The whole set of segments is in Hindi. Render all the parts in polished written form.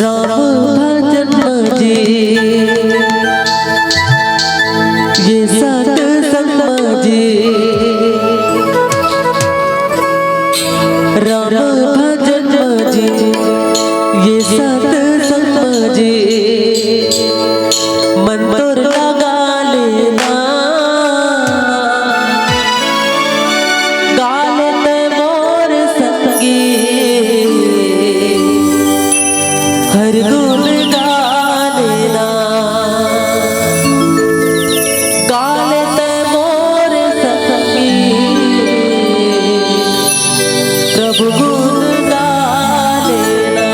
राम भजन जी ये सत्संग जी, राम भजन जी ये सत्संग जी, मन तोर लगा लेना गाले ते मोर संगी, हर गुण गा लेना गाले ते मोर संगी, प्रभु गुण गा लेना।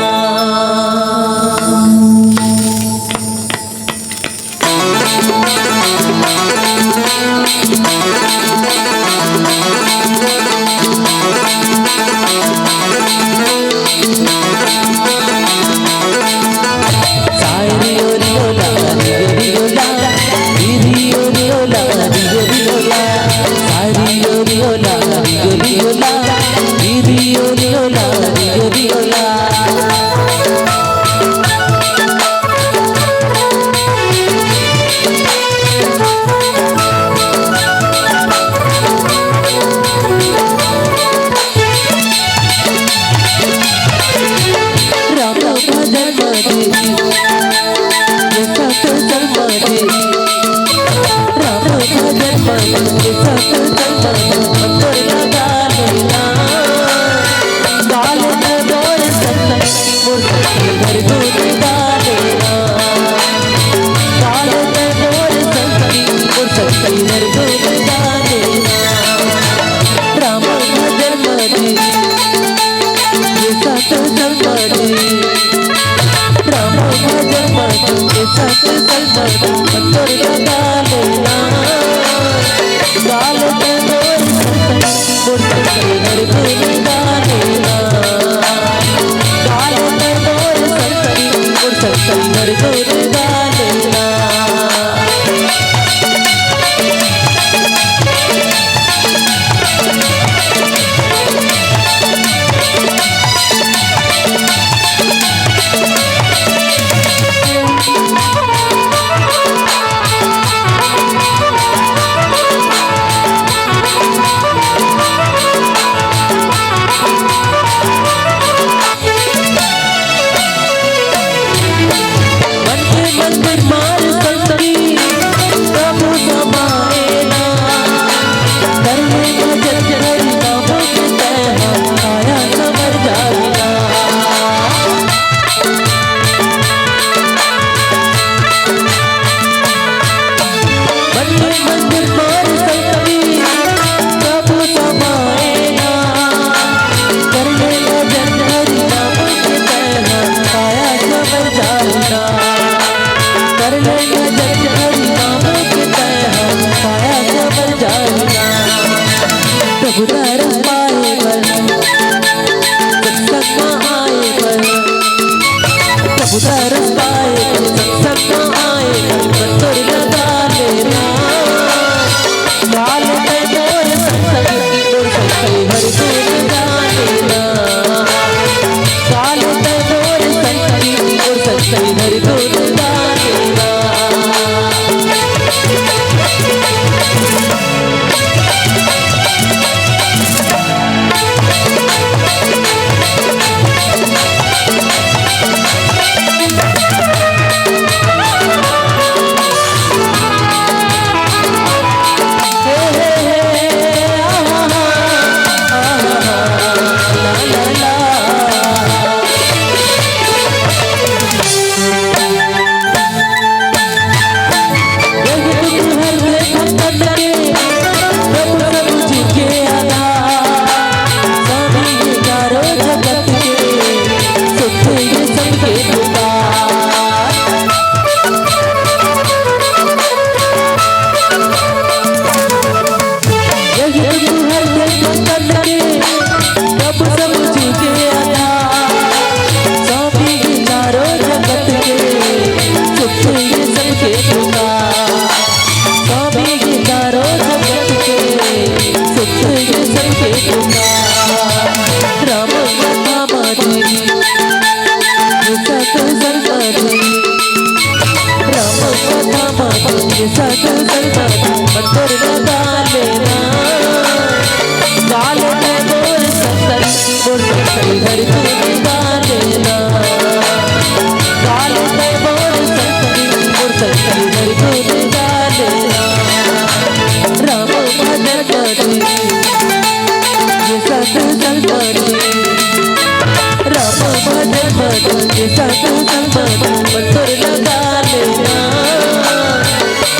हरि गुण गाना ये साधु संत मंत्र लगा लेना गाले में मोर संतरी मोर संतरी हर गुण गा लेना गाले में मोर संतरी मोर संतरी हर गुण गा लेना राम भजन करी ये साधु संतरी राम भजन करी ये साधु संतरी मंत्र लगा लेना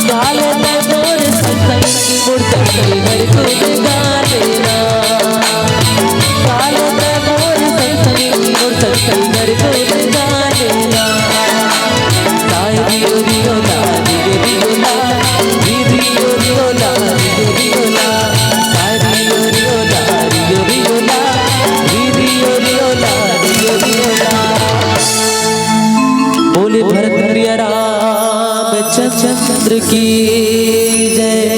गाले में मोर संतरी मोर संतरी हर गुण गा लेना गाले में मोर संतरी मोर संतरी हर गुण गा लेना सारी ओरियोला रियोला रियोला रियोला सारी ओरियोला रियोला रियोला रियोला बोले भरत प्रिय रामचंद्र की जय।